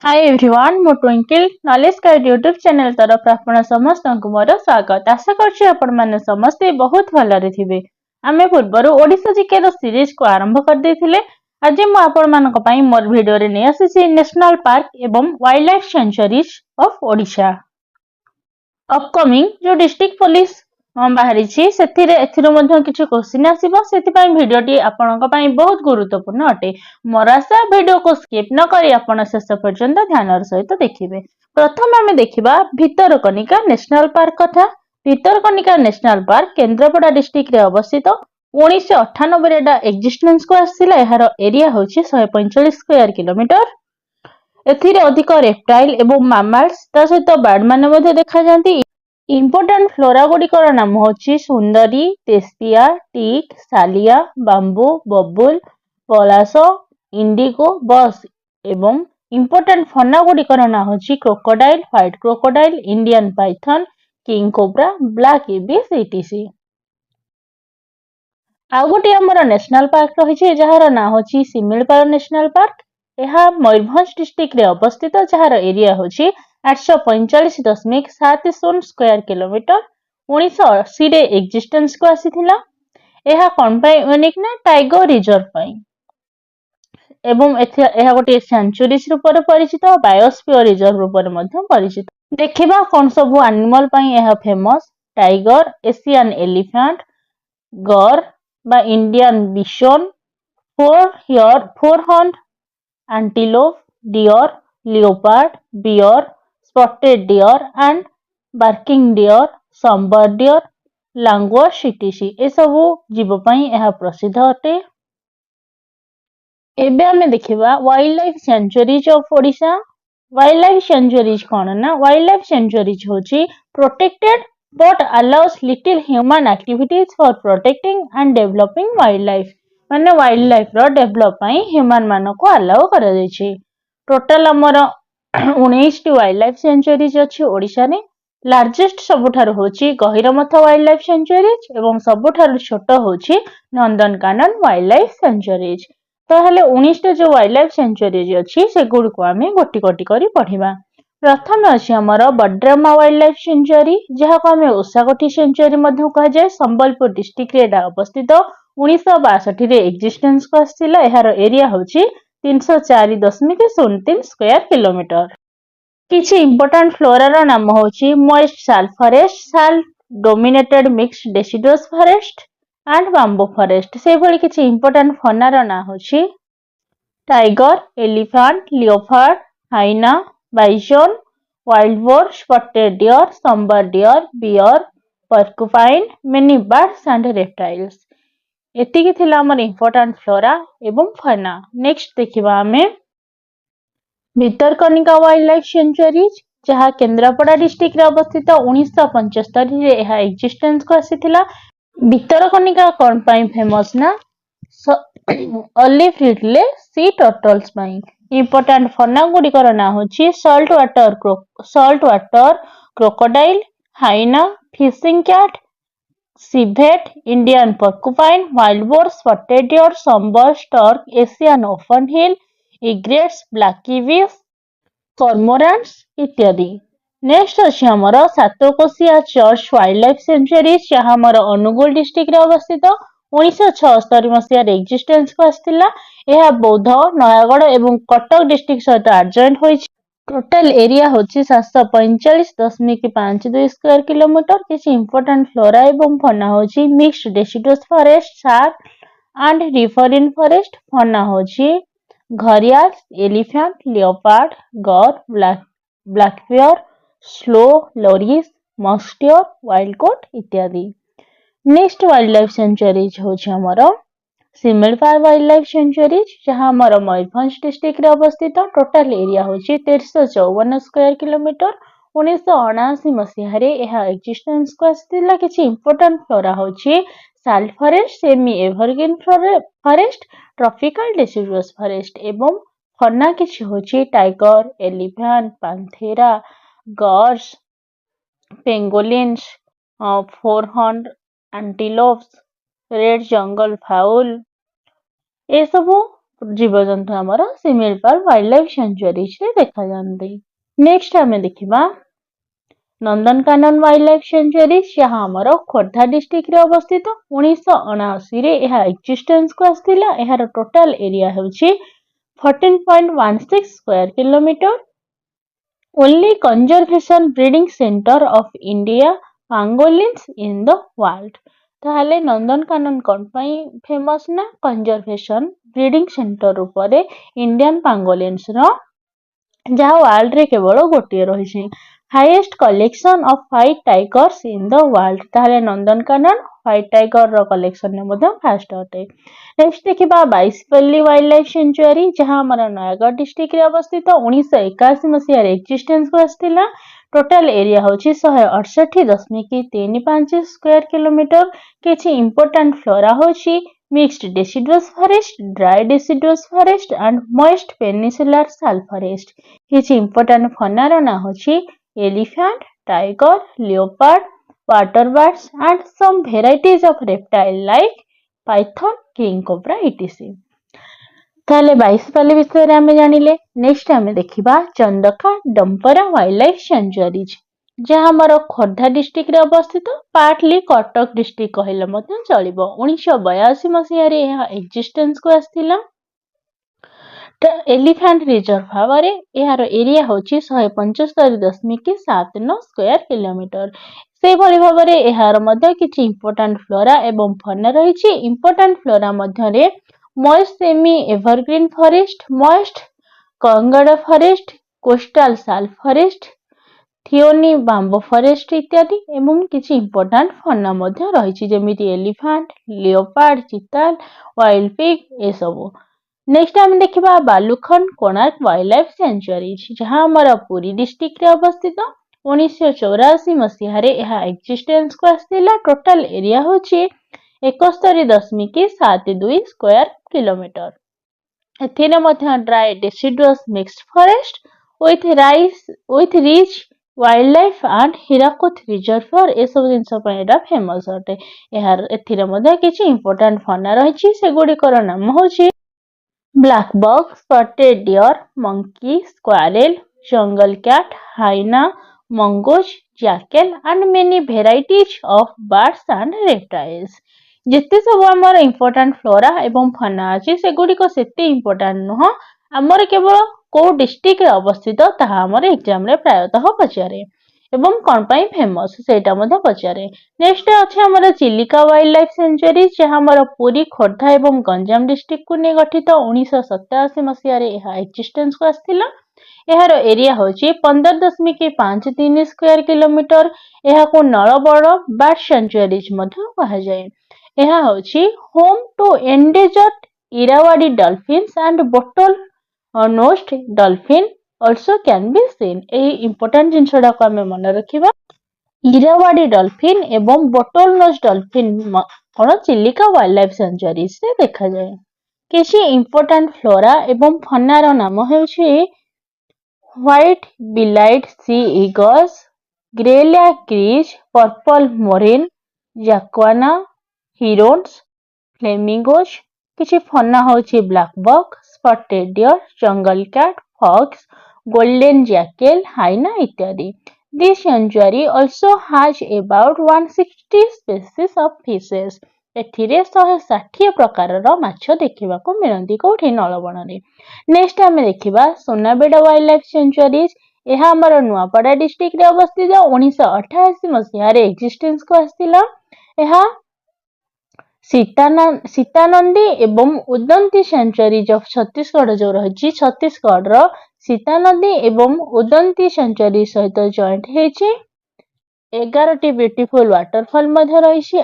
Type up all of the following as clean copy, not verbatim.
Hi everyone मो twinkle knowledge guide YouTube channel तरफ आपण समस्त को मोर स्वागत। आशा करछि आपण माने समस्ते बहुत भलरे थिबे। आमे पूर्वरु ओडिसा जीके रो सीरीज को आरंभ कर देथिले। आज मु आपण मानक पई मोर वीडियो रे नै आसीछि नेशनल पार्क एवं wild life sanctuaries of Odisha. Upcoming जो डिस्ट्रिक्ट पुलिस बाहरी से किसी क्वेश्चन आसो से भिडटी आपण बहुत गुरुत्वपूर्ण अटे। मोर आशा भिडियो को स्किप न करी आपण शेष पर्यंत ध्यान सहित देखिए। प्रथम आम देखा भितरकनिका नेशनल पार्क कथा। Bhitarkanika national park Kendrapara district रे अवस्थित 1998 एक्जिस्टेंस को आसला। यार एरिया हूँ 145 स्क्वायर किलोमीटर। एथिरे अधिक रेप्टाइल एवं मामल्स ता सहित बर्ड माने देखा जाती। इम्पोर्टेंट फ्लोरा गुड़िकर नाम होची सुंदरी, तेस्पिया, टीक, सालिया, बांबू, बबुल, पलास, इंडिगो, बस एवं इम्पोर्टेंट फना गुड़िकर नाम होची crocodile, white crocodile, Indian Python, king cobra, black ibis etc.. आउ गोटे आमर नेशनल पार्क रही जार ना होची सिमिलपाल नेशनल पार्क। यह मयूरभंज डिस्ट्रिक्ट रे अवस्थित जार एरिया होची 845.70 स्क्वायर किलोमीटर। 1980 रे एक्जिस्टेंस को आसीथिला। यह कौन पाई यूनिक ना टाइगर रिजर्व पाई एवं यह गोटे सेंचुरीज रूप में परिचित, बायोस्फीयर रिजर्व रूप में परिचित। देखिबा कौन सब एनिमल पाई यह famous. Tiger, Asian elephant, gaur बा Indian bison, four horn antelope, deer, leopard, bear, spotted deer and barking deer, sambar deer, langur etc. ए सबु जीव पई यह प्रसिद्ध अटे। एबे हमें देखिबा wild life sanctuaries of Odisha. Wild life sanctuaries कौन ना? वाइल्ड लाइफ सेंचुरीज होची protected but allows little human activities for protecting and developing wildlife। माने वाइल्ड लाइफ रो डेवलप पई ह्यूमन मानो को अलाउ करा जायछि। टोटल हमर 19 टी वाइल्ड लाइफ सेंचुरीज अछि ओडिशा रे। लार्जेस्ट सबुठार होची गहिरमथ वाइल्ड लाइफ सेंचुरीज एवं सबुठार छोट होची नंदनकानन वाइल्ड लाइफ सेंचुरीज। ताहले 19 टा जो वाइल्ड लाइफ सेंचुरीज अछि से गुड को आमे गोटी गोटी करी पढिबा। प्रथम अच्छी आमर बड्रामा वाइल्ड लाइफ सेंचुरी, जहाँ को आम ओसाकोठी सेंचुरी कह जाए। संबलपुर डिस्ट्रिक्ट रे अवस्थित 1962 रे एक्जिस्टेंस को आसला। यार एरिया होची 304.03 स्क्वायर किलोमीटर। किछि इंपोर्टेंट फ्लोरा नाम होची moist sal forest, sal dominated mixed deciduous forest and bamboo forest. से भली किछि इंपोर्टेंट फनार ना होची tiger, elephant, leopard, hyena, bison, wild boar, spotted deer, sambar deer, bear, porcupine, many birds and reptiles. एतिकी थिला हमर इंपोर्टेंट फ्लोरा एवं फाना। नेक्स्ट देखिबा हमें भितरकनिका वाइल्ड लाइफ सेंचुरीज, जहाँ केन्द्रापड़ा डिस्ट्रिक्ट रे अवस्थित 1975 रे यह एक्जिस्टेंस को आसीथिला। भितरकनिका कौन पाई फेमस ना? ऑलिव रिडले सी टर्टल्स पाई। इंपोर्टेंट फना गुड़िकर ना होची salt water crocodile, hyena, fishing cat, civet, Indian porcupine, wild boar, spotted deer, sambar, stork, Asian open bill, egrets, black ibis, cormorants इत्यादि। नेक्स्ट अच्छी आमर सातकोशिया चर्च वाइल्ड लाइफ सेंचुरी, जहाँ आमर अनुगुल डिस्ट्रिक्ट रे अवस्थित 1976 मसीह एक्जिस्टेंस को आसला। यह बौद्ध, नयागढ़ एवं कटक डिस्ट्रिक्ट सहित एडजॉइंट होइछि। टोटल एरिया होची 745.52 स्क्वायर किलोमीटर। किसी इंपोर्टेंट फ्लोरा एवं फना होची मिक्स्ड डेसिडुअस फॉरेस्ट, सार्क एंड रिफरिन फॉरेस्ट। फना होची gharial, elephant, leopard, gaur, black bear, slow loris, मस्टियर, वाइल्ड गोट इत्यादि। नेक्स्ट वाइल्ड लाइफ सेंचुरीज होची हमर सिमिलपाल वाइल्ड लाइफ सेंचुरीज, जहाँ हमारा मयूरभंज डिस्ट्रिक्ट रे अवस्थित। टोटल एरिया होची 1354 स्क्वायर किलोमीटर। 1979 मसीह रे यह एक्जिस्टेंस को आसला। किछि इंपोर्टेंट फ्लोरा होची sal forest, semi evergreen forest, tropical deciduous forest एवं फना किछि होची tiger, elephant, panthera, gaurs, pangolins, four horn antelopes, red jungle fowl. ए सबु जीवजंतु आमर शिमिलपाल वाइल्ड लाइफ सेंचुरी देखा जाती। नेक्स्ट आम देखा नंदनकानन वाइल्ड लाइफ सेंचुरी जहाँ आमर खोर्धा डिस्ट्रिक्ट रे अवस्थित 1979 रे यह एक्जिस्टेंस को आसथिला। यार टोटल एरिया होची 14.16 square kilometre. Only conservation breeding centre of India pangolins in the world. ताहले नंदनकानन कौन पाई फेमस ना कंजर्वेशन ब्रीडिंग सेंटर उपरे इंडियन पांगोलिन्स रो जहाँ वर्ल्ड रे केवल गोटे रही। Highest collection of white tigers in the world. ताहले नंदनकानन व्हाइट टाइगर रो कलेक्शन ने मध्य फास्ट अटे। नेक्स्ट देखिबा बाईसपल्ली वाइल्ड लाइफ सेंचुरी जहाँ हमारा नयागढ़ डिस्ट्रिक्ट रे अवस्थित 1981 मसीह रे एक्जिस्टेंस को आसथिला। टोटल एरिया होची 168.35 स्क्वायर किलोमीटर। किछि इंपोर्टेंट फ्लोरा होची mixed deciduous forest, dry deciduous forest and moist peninsular sal forest. किछि इंपोर्टेंट फौना रो ना होची elephant, tiger, leopard, water birds and some varieties of reptile like python, king cobra etc. ताले बाईसपल्ली विषय रे आमे जानिले। नेक्स्ट आमे देखिबा Chandaka Dampara wild life sanctuaries जहाँ हमारा खोर्धा डिस्ट्रिक्ट रे अवस्थित पार्टली कटक डिस्ट्रिक्ट कहले मते चलिबो। 1982 मसीह रे यह एक्जिस्टेंस को आसथिला। एलिफेंट रिजर्व भाव में यार एरिया होची 175.79 स्क्वायर किलोमीटर। से भली भाव में यार मध्य किछि इंपोर्टेंट फ्लोरा एवं फौना रहिछि। इंपोर्टेंट फ्लोरा मध्य रे moist semi evergreen forest, moist कंगड़ फॉरेस्ट, कोस्टल साल फॉरेस्ट, थियोनी बांबो फॉरेस्ट इत्यादि एवं किछि इंपोर्टेंट फौना मध्य रहिछि जेमिति elephant, leopard, chital, wild pig ए सब। नेक्स्ट आम देखिबा Balukhand Konark wild life sanctuary जहाँ हमारा पुरी डिस्ट्रिक्ट रे अवस्थित 1984 मसीह रे यह एक्जिस्टेंस को आसथिला। टोटल एरिया होची 71.72 स्क्वायर किलोमीटर। एथिरे मध्य dry deciduous mixed forest with rich wild life and Hirakud reserve ए सब जिनस पयडा फेमस अटे। यार एथिरे मध्य किछि इंपोर्टेंट फौना रहिछि सेगुडिकर नाम होची black buck, spotted deer, monkey, squirrel, jungle cat, hyena, mongoose, jackal and many varieties of birds and reptiles. जिते सब आमर इंपोर्टेंट फ्लोरा एवं फौना अछि सेगुडिक सेते इंपोर्टेंट नुह। आमर केवल को डिस्ट्रिक्ट रे अवस्थित ताहा आमर एग्जाम रे प्रायतः पचारे एवं कौन पाई फेमस सेटा मध्य पचारे। नेक्स्ट अछि हमर चिलिका वाइल्ड लाइफ सेंचुरी जहाँ हमारा पुरी, खोर्धा एवं गंजाम डिस्ट्रिक्ट को ने गठित 1987 मसीह रे यह एक्जिस्टेंस को आसथिला। यार एरिया होची 15.53 स्क्वायर किलोमीटर। यह को नलबड़ बर्ड सेंचुरीज मध्य कहा जाए। यह होची home to endangered Irrawaddy dolphins and bottle nosed dolphin also can be seen। ए इंपोर्टेंट जिनसडा को हमें मन रखिबा इरावाडी डॉल्फिन एवं बोटल नोज डॉल्फिन कोन चिलिका वाइल्ड लाइफ सेंचुरी से देखा जाए। किछि इंपोर्टेंट फ्लोरा एवं फौना रो नाम हेउछि white bellied sea eagles, greylag क्रीज, purple moorhen, jacana, herons, flamingos. किछि फौना होछि black buck, spotted deer, jungle cat, fox, golden jackal, hyena इत्यादि। This sanctuary also has about 160 species of fishes। एथिरे 160 प्रकार रो माछ देखिबा को मिलंती कोठी नलबण रे। नेक्स्ट आमे देखिबा सोनाबेड़ा वाइल्ड लाइफ सेंचुरीज। यह हमर नुआपड़ा डिस्ट्रिक्ट रे अवस्थित 1988 मसीह रे एक्जिस्टेंस को आस्थिला। यह सीतानंदी एवं उदंती सेंचुरीज ऑफ छत्तीसगढ़ जो रही छत्तीसगढ़ रो सीतानदी एवं उदंती सेंचुरी सहित जॉइंट हेछि। 11टी ब्यूटीफुल वाटरफॉल मध्य रही।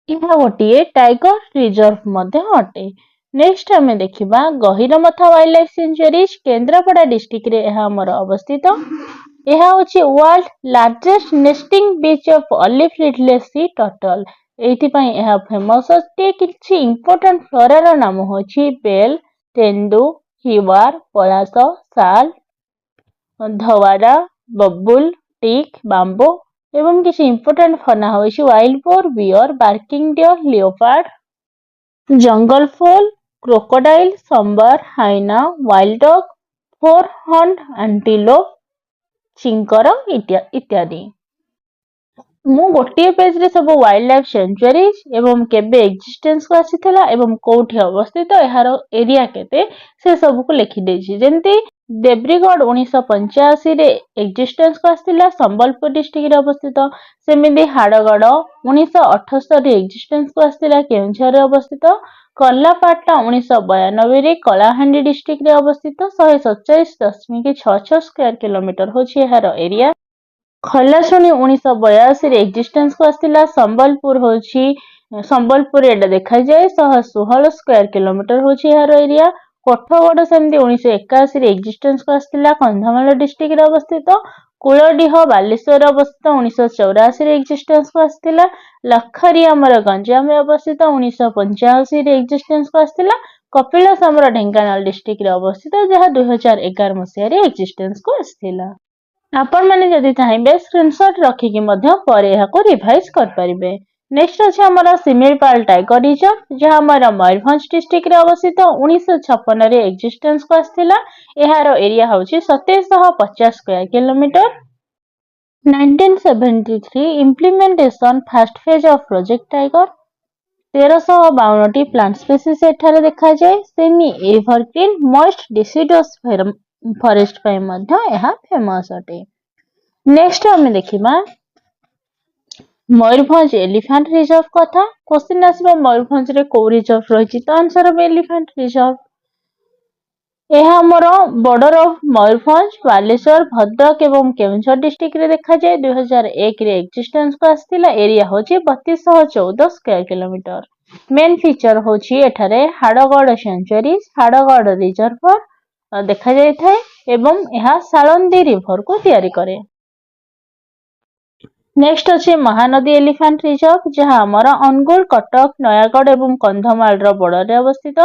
यह गोटे टाइगर रिजर्व मध्य अटे। नेक्स्ट हमें देखिबा Gahirmatha wild life sanctuaries Kendrapara district रे यह हमर अवस्थित। यह होछि world largest nesting beach of olive ridley sea turtle. एथि पई यह फेमस अटे। किछि इंपोर्टेंट फ्लोरा रो नाम होछि बेल, तेंदु, हिवार, पलास, साल, धवाड़ा, बबुल, टिक, बांबो एवं किसी इंपोर्टेंट फौना होइछि wild boar, bear, barking deer, leopard, jungle fowl, crocodile, sambar, hyena, wild dog, four horned antelope, chinkara ଇତ୍ୟାଦି। ମୁଁ ଗୋଟିଏ ପେଜରେ ସବୁ ୱାଇଲ୍ଡ ଲାଇଫ ସେଞ୍ଚୁଆରିଜ ଏବଂ କେବେ ଏକ୍ଜିଷ୍ଟେନ୍ସକୁ ଆସିଥିଲା ଏବଂ କୋଉଠି ଅବସ୍ଥିତ, ଏହାର ଏରିଆ କେତେ, ସେ ସବୁକୁ ଲେଖିଦେଇଛି। ଯେମିତି ଦେବ୍ରିଗଡ଼ 1985ରେ ଏକ୍ଜିଷ୍ଟେନ୍ସକୁ ଆସିଥିଲା, ସମ୍ବଲପୁର ଡିଷ୍ଟ୍ରିକ୍ଟରେ ଅବସ୍ଥିତ। ସେମିତି ହାଡ଼ଗଡ଼ 1978ରେ ଏକ୍ଜିଷ୍ଟେନ୍ସକୁ ଆସିଥିଲା, କେଉଁଝରରେ ଅବସ୍ଥିତ। କର୍ଲାପାଟଣା 1992ରେ କଳାହାଣ୍ଡି ଡିଷ୍ଟ୍ରିକ୍ଟରେ ଅବସ୍ଥିତ। 147.66 ସ୍କୋୟାର କିଲୋମିଟର ହେଉଛି ଏହାର ଏରିଆ। ଖଲାଶୁଣୀ 1982ରେ ଏକ୍ଜିଷ୍ଟେନ୍ସକୁ ଆସିଥିଲା। ସମ୍ବଲପୁର ଏଇଟା ଦେଖାଯାଏ। 116 ସ୍କୋୟାର କିଲୋମିଟର ହେଉଛି ଏହାର ଏରିଆ। କୋଠଗଡ଼ ସେମିତି 1981ରେ ଏକ୍ଜିଷ୍ଟେନ୍ସକୁ ଆସିଥିଲା, କନ୍ଧମାଳ ଡିଷ୍ଟ୍ରିକ୍ଟରେ ଅବସ୍ଥିତ। କୂଳଡିହ ବାଲେଶ୍ୱରରେ ଅବସ୍ଥିତ, 1984ରେ ଏକ୍ଜିଷ୍ଟେନ୍ସକୁ ଆସିଥିଲା। ଲଖାରୀ ଆମର ଗଞ୍ଜାମରେ ଅବସ୍ଥିତ, 1985ରେ ଏକ୍ଜିଷ୍ଟେନ୍ସକୁ ଆସିଥିଲା। କପିଳାସ ଆମର ଢେଙ୍କାନାଳ ଡିଷ୍ଟ୍ରିକ୍ଟରେ ଅବସ୍ଥିତ, ଯାହା 2011 ମସିହାରେ ଏକ୍ଜିଷ୍ଟେନ୍ସକୁ ଆସିଥିଲା। ଆପଣମାନେ ଯଦି ଚାହିଁବେ ସ୍କ୍ରିନଶଟ ରଖିକି ମଧ୍ୟ ପରେ ଏହାକୁ ରିଭାଇଜ କରିପାରିବେ। ନେକ୍ସଟ ଅଛି ଆମର ଶିମିଳିପାଳ ଟାଇଗର ରିଜର୍ଭ, ଯାହା ଆମର ମୟୂରଭଞ୍ଜ ଡିଷ୍ଟ୍ରିକ୍ଟରେ ଅବସ୍ଥିତ। 1956ରେ ଏକ୍ଜିଷ୍ଟେନ୍ସକୁ ଆସିଥିଲା। ଏହାର ଏରିଆ ହେଉଛି 2750 square kilometre. 1973 implementation first phase of project tiger. 1352ଟି ପ୍ଲାଣ୍ଟ ସ୍ପେସିସ୍ ଏଠାରେ ଦେଖାଯାଏ। Semi evergreen moist deciduous forest ପାଇଁ ମଧ୍ୟ ଏହା ଫେମସ ଅଟେ। ନେକ୍ସଟ ଆମେ ଦେଖିବା ମୟୂରଭଞ୍ଜ ଏଲିଫାଣ୍ଟ ରିଜର୍ଭ କଥା। କ୍ୱେଶ୍ଚିନ୍ ଆସିବ ମୟୂରଭଞ୍ଜରେ କୋଉ ରିଜର୍ଭ ରହିଛି, ତ ଆନ୍ସର ହେବ ଏଲିଫାଣ୍ଟ ରିଜର୍ଭ। ଏହା ଆମର ବର୍ଡର ଅଫ ମୟୂରଭଞ୍ଜ, ବାଲେଶ୍ୱର, ଭଦ୍ରକ ଏବଂ କେଉଁଝର ଡିଷ୍ଟ୍ରିକ୍ଟରେ ଦେଖାଯାଏ। 2001ରେ ଏକ୍ଜିଷ୍ଟେନ୍ସକୁ ଆସିଥିଲା। ଏରିଆ ହେଉଛି 3214 ସ୍କୋୟାର କିଲୋମିଟର। ମେନ୍ ଫିଚର ହେଉଛି ଏଠାରେ ହାଡ଼ଗଡ଼ ସେଞ୍ଚୁଆରିଜ, ହାଡ଼ଗଡ଼ ରିଜର୍ଭର ଦେଖାଯାଇଥାଏ ଏବଂ ଏହା ସାଳନ୍ଦୀ ରିଭରକୁ ତିଆରି କରେ। ନେକ୍ସଟ ଅଛି ମହାନଦୀ ଏଲିଫାଣ୍ଟ ରିଜର୍ଭ, ଯାହା ଆମର ଅନୁଗୁଳ, କଟକ, ନୟାଗଡ଼ ଏବଂ କନ୍ଧମାଳର ବର୍ଡରରେ ଅବସ୍ଥିତ।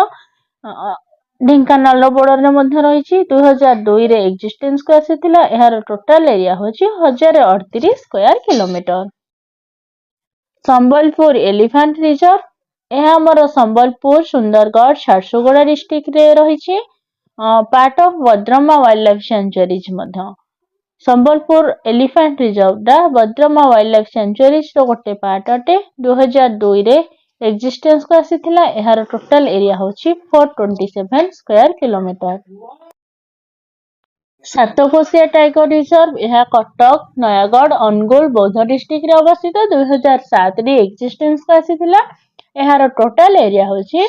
ଢେଙ୍କାନାଳର ବର୍ଡରରେ ମଧ୍ୟ ରହିଛି। 2002ରେ ଏକ୍ଜିଷ୍ଟେନ୍ସକୁ ଆସିଥିଲା। ଏହାର ଟୋଟାଲ ଏରିଆ ହେଉଛି 1038 square kilometre. Sambalpur elephant reserve, ଏହା ଆମର ସମ୍ବଲପୁର, ସୁନ୍ଦରଗଡ଼, ଝାରସୁଗୁଡ଼ା ଡିଷ୍ଟ୍ରିକ୍ଟରେ ରହିଛି। ପାର୍ଟ ଅଫ ବଦ୍ରମା ୱାଇଲ୍ଡ ଲାଇଫ ସେଞ୍ଚୁଆରିଜ ମଧ୍ୟ। ସମ୍ବଲପୁର ଏଲିଫାଣ୍ଟ ରିଜର୍ଭଟା ବଦ୍ରମା ୱାଇଲ୍ଡ ଲାଇଫ ସେଞ୍ଚୁଆରିଜର ଗୋଟେ ପାର୍ଟ ଅଟେ। 2002ରେ ଏକ୍ଜିଷ୍ଟେନ୍ସକୁ ଆସିଥିଲା। ଏହାର ଟୋଟାଲ ଏରିଆ ହେଉଛି 427 square kilometre. Satkosia tiger reserve, ଏହା କଟକ, ନୟାଗଡ଼, ଅନୁଗୁଳ, ବୌଦ୍ଧ ଡିଷ୍ଟ୍ରିକ୍ଟରେ ଅବସ୍ଥିତ। 2007ରେ ଏକ୍ଜିଷ୍ଟେନ୍ସକୁ ଆସିଥିଲା। ଏହାର ଟୋଟାଲ ଏରିଆ ହେଉଛି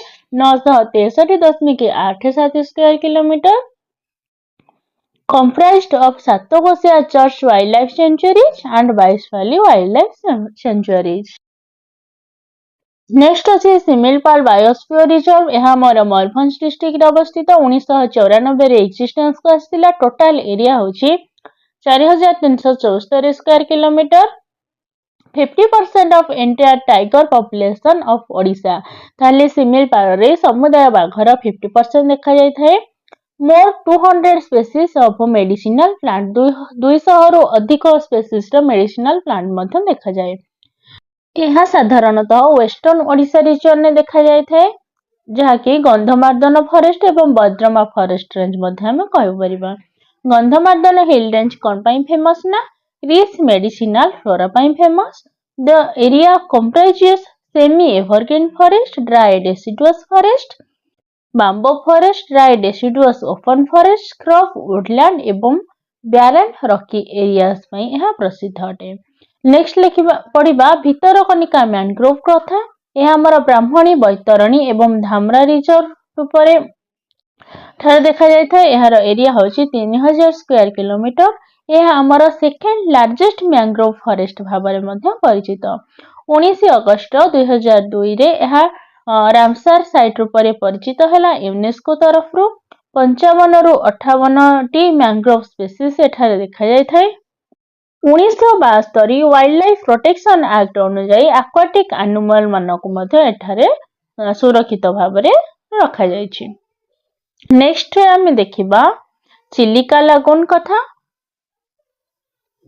963.87 square kilometre. comprised of Satokosia Church Wildlife Sanctuaries and Bice Valley Wildlife Sanctuaries. Next अच्छे शिमिଳିପାଳ ବାୟୋସ୍ଫିୟର ରିଜର୍ଭ, ଏହା ଆମର ମୟୂରଭଞ୍ଜ ଡିଷ୍ଟ୍ରିକ୍ଟରେ ଅବସ୍ଥିତ। 1994ରେ ଏକ୍ଜିଷ୍ଟେନ୍ସକୁ ଆସିଥିଲା। ଟୋଟାଲ ଏରିଆ ହେଉଛି 4374 square kilometre. 50% of entire tiger population of Odisha, ତାହେଲେ ଶିମିଳିପାଳରେ ସମୁଦାୟ ବାଘର 50% ଦେଖାଯାଇଥାଏ। more 200 species of medicinal plant, 200ରୁ ଅଧିକ ସ୍ପେସିସର ମେଡିସିନାଲ ପ୍ଲାଣ୍ଟ ମଧ୍ୟ ଦେଖାଯାଏ। ଏହା ସାଧାରଣତଃ ୱେଷ୍ଟର୍ଣ୍ଣ ଓଡ଼ିଶା ରିଜନରେ ଦେଖାଯାଇଥାଏ, ଯାହାକି ଗନ୍ଧମାର୍ଦ୍ଦନ ଫରେଷ୍ଟ ଏବଂ ବଦ୍ରମା ଫରେଷ୍ଟ ରେଞ୍ଜ ମଧ୍ୟ ଆମେ କହିପାରିବା। ଗନ୍ଧମାର୍ଦ୍ଦନ ହିଲ୍ ରେଞ୍ଜ କଣ ପାଇଁ ଫେମସ ନା ରିଚ୍ ମେଡିସିନାଲ ଫ୍ଲୋରା ପାଇଁ famous. The area comprises semi evergreen forest, dry deciduous forest, bamboo forest, dry deciduous open forest, scrub woodland ଏବଂ ବ୍ୟାରେନ୍ ରକି ଏରିଆସ୍ ପାଇଁ ଏହା ପ୍ରସିଦ୍ଧ ଅଟେ। ନେକ୍ସଟ ପଢିବା ଭିତରକନିକା ମ୍ୟାନଗ୍ରୋଭ କଥା। ଏହା ଆମର ବ୍ରାହ୍ମଣୀ, ବୈତରଣୀ ଏବଂ ଧାମରା ରିଜର୍ଭ ରୂପରେ ଠାରେ ଦେଖାଯାଇଥାଏ। ଏହାର ଏରିଆ ହେଉଛି 3000 ସ୍କୋୟାର କିଲୋମିଟର। ଏହା ଆମର ସେକେଣ୍ଡ ଲାର୍ଜେଷ୍ଟ ମ୍ୟାନଗ୍ରୋଭ ଫରେଷ୍ଟ ଭାବରେ ମଧ୍ୟ ପରିଚିତ। 19 ଅଗଷ୍ଟ 2002ରେ ଏହା ରାମସାର ସାଇଟ ରୂପରେ ପରିଚିତ ହେଲା ୟୁନେସ୍କୋ ତରଫରୁ। 55ରୁ 58ଟି ମ୍ୟାନଗ୍ରୋଭ ସ୍ପେସିସ୍ ଏଠାରେ ଦେଖାଯାଇଥାଏ। 1972 ୱାଇଲ୍ଡ ଲାଇଫ ପ୍ରୋଟେକ୍ସନ ଆକ୍ଟ ଅନୁଯାୟୀ ଆକ୍ୱାଟିକ ଆନିମାଲ ମାନଙ୍କୁ ମଧ୍ୟ ଏଠାରେ ସୁରକ୍ଷିତ ଭାବରେ ରଖାଯାଇଛି। ନେକ୍ସଟ ଆମେ ଦେଖିବା ଚିଲିକା ଲାଗୁନ କଥା।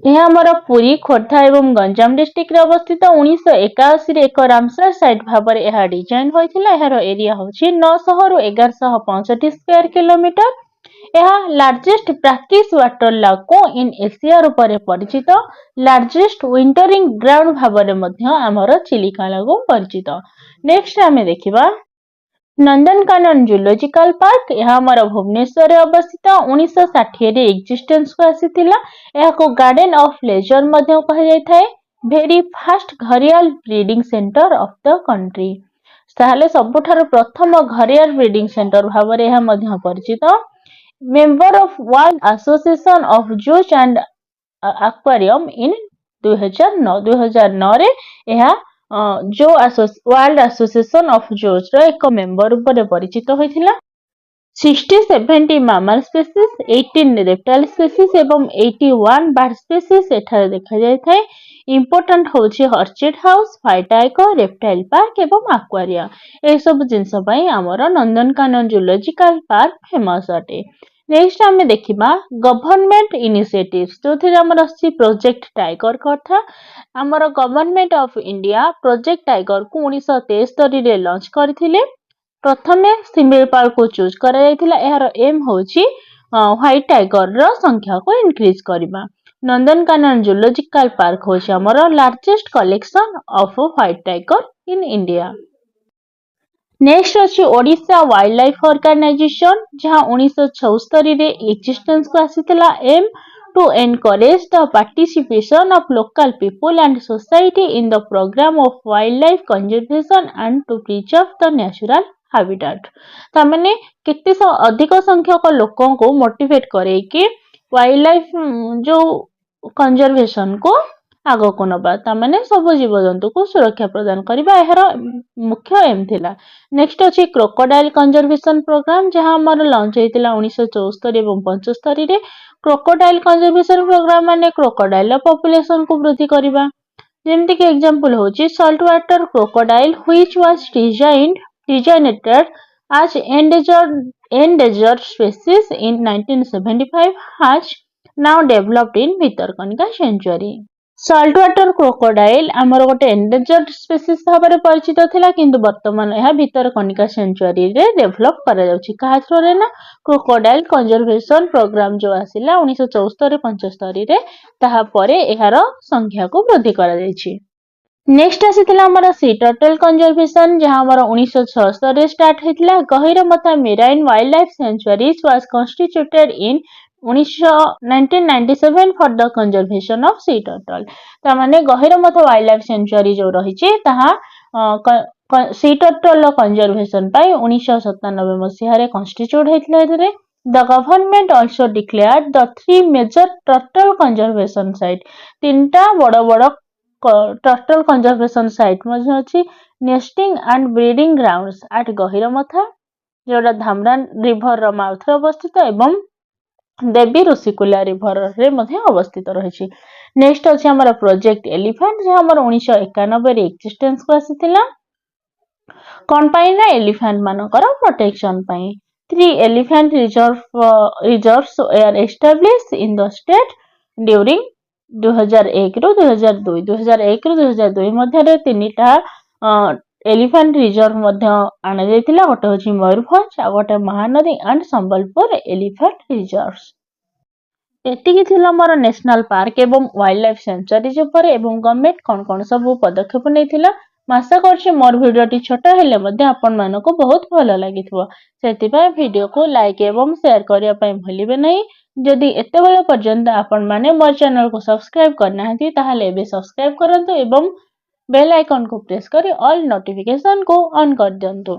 यह आमर पुरी खोर्धा एवं गंजाम डिस्ट्रिक्ट रे अवस्थित 1981 रे एक रामसर साइट भाव में यह डिजाइन होइथिला। एहार एरिया होछि 900 रु 1165 स्क्वायर किलोमीटर। यह लार्जेस्ट ब्रैकिश वाटर लाको इन एशिया रूप में परिचित। लार्जेस्ट विंटरिंग ग्राउंड भाव में मध्य आमर चिलिका लागू परिचित। नेक्स्ट आमे देखिबा नंदनकानन जूलॉजिकल पार्क। यह आमर भुवनेश्वर अवस्थित 1960 रे एक्जिस्टेंस को आसीथिला। यह गार्डन ऑफ लेजर मध्य कहा जायथाय। Very first gharial breeding centre of the country. ताहले सबुठार प्रथम घरियाल ब्रीडिंग सेंटर भाव में यह मध्य परिचित। Member of world association of zoos and aquarium in 2009 रे यह जो वर्ल्ड एसोसिएशन ऑफ जूज रो एक मेंबर रूप में परिचित होइथिला। 60-70 मामल स्पीसीज, 18 रेप्टाइल स्पीसीज एवं 81 बर्ड स्पीसीज एठारे देखा जायथाय। इम्पोर्टेंट होछि ऑर्चिड हाउस, फाइटाइको, रेप्टाइल पार्क एवं एक्वेरिया। ए सब जिंस पई हमर नंदनकानन जूलॉजिकल पार्क फेमस अटे। नेक्स्ट आमे देखिबा गवर्नमेंट इनिशिएटिव्स जो थे हमर अछि प्रोजेक्ट टाइगर कथा। हमर government of India project tiger को 1973 रे लॉन्च करथिले। प्रथमे शिमिळपाल को चूज करा जायतिला। एहार एम होछि व्हाइट टाइगर रो संख्या को इंक्रीज करबा। नंदनकानन जूलॉजिकल पार्क होछि हमर largest collection of white tiger in India. Next अछि ओडिशा वाइल्ड लाइफ ऑर्गेनाइजेशन जहां 1976 रे एक्जिस्टेंस को आसीथिला। Aim to encourage the participation of local people and society in the programme of wild life conservation and to preserve the natural habitat. तामाने केते अधिक संख्यक लोकों को मोटिवेट करे कि वाइल्ड लाइफ जो कंजर्वेशन को आग को नबा। तामाने सब जीव जंतु को सुरक्षा प्रदान करबा एहर मुख्य एम थिला। नेक्स्ट अछि क्रोकोडाइल कंजर्वेशन प्रोग्राम जहां हमर लॉन्च हेतिला 1974 एवं 75 रे। क्रोकोडाइल कंजर्वेशन प्रोग्राम माने क्रोकोडाइल पॉपुलेशन को वृद्धि करबा। जेमति के एग्जांपल होछि salt water crocodile which was designated as endangered species in 1975 has now developed in Bhitarkanika sanctuary. Salt water crocodile आमर गोटे एंडेंजर्ड स्पीसीज भाव में परिचित थिला किंतु वर्तमान यह भितरकनिका सेंचुरी रे डेवलप करा जाउछि। काहा थ्रू रे ना क्रोकोडाइल कंजर्वेशन प्रोग्राम जो आसिला 1974-75 रे ताहा परे एहार संख्या को वृद्धि करा जाइछि। नेक्स्ट आसीथिला हमर सी टर्टल कंजर्वेशन जहां हमर 1976 रे स्टार्ट हेतिला। Gahirmatha marine wild life sanctuaries was constituted in 1997 for the conservation of sea turtle. ता माने गहिरमथा वाइल्ड लाइफ सेंचुरी जो रहिछि ताहा सी टर्टल कंजर्वेशन पाई 1997 मसिहा रे कॉन्स्टिट्यूट हेतिला। एतरे the government also declared the 3 major turtle conservation site. तीनटा बड़ बड़ टर्टल कंजर्वेशन साइट मध्ये अछि nesting and breeding grounds at Gahirmatha जोड़ा धामरान रिवर रो माउथ रे अवस्थित एवं देवी ऋषिकुल्या रिवर रे मध्ये अवस्थित रहिछि। नेक्स्ट अछि हमर प्रोजेक्ट एलिफेंट जे हमर 1991 रे एक्जिस्टेंस को आसीथिला। कोन पाई ना एलिफेंट मानकर protection pi. 3 elephant reserves were established in the state during 2001 रो 2002। 2001 रो 2002 मध्ये रे तीनटा एलिफेंट रिजर्व मध्ये आना जायतिला। गोटे होछि मयूरभंज आ गोटे Mahanadi and Sambalpur elephant reserves. एतिकी थिला मोर नेशनल पार्क एवं वाइल्ड लाइफ सेंचुरीज ऊपर एवं गवर्नमेंट कोन सब पदक्षेप नैथिला। आशा करछि मोर वीडियोटी छोट हेले मध्ये आपण मानको बहुत भलो लागिथबो। सेतिबा वीडियो को लाइक एवं शेयर करिया पई भूलिबे नहीं। जदि एते बेला पर्यंत आपण माने मोर चैनल को सब्सक्राइब करना हथि ताहाले एबे सब्सक्राइब करंतु एवं बेल आइकन को प्रेस करी ऑल नोटिफिकेशन को ऑन कर दियंतु।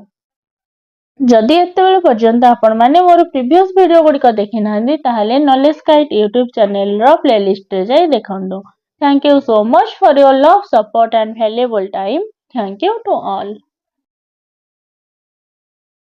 जदि एते बेला पर्यंत आपण माने मोर प्रीवियस वीडियो गुडी को देखि नाहंदी ताहाले नॉलेज गाइड यूट्यूब चैनल रो प्लेलिस्ट रे जाई देखंदो। Thank you so much for your love support and valuable time. Thank you to all.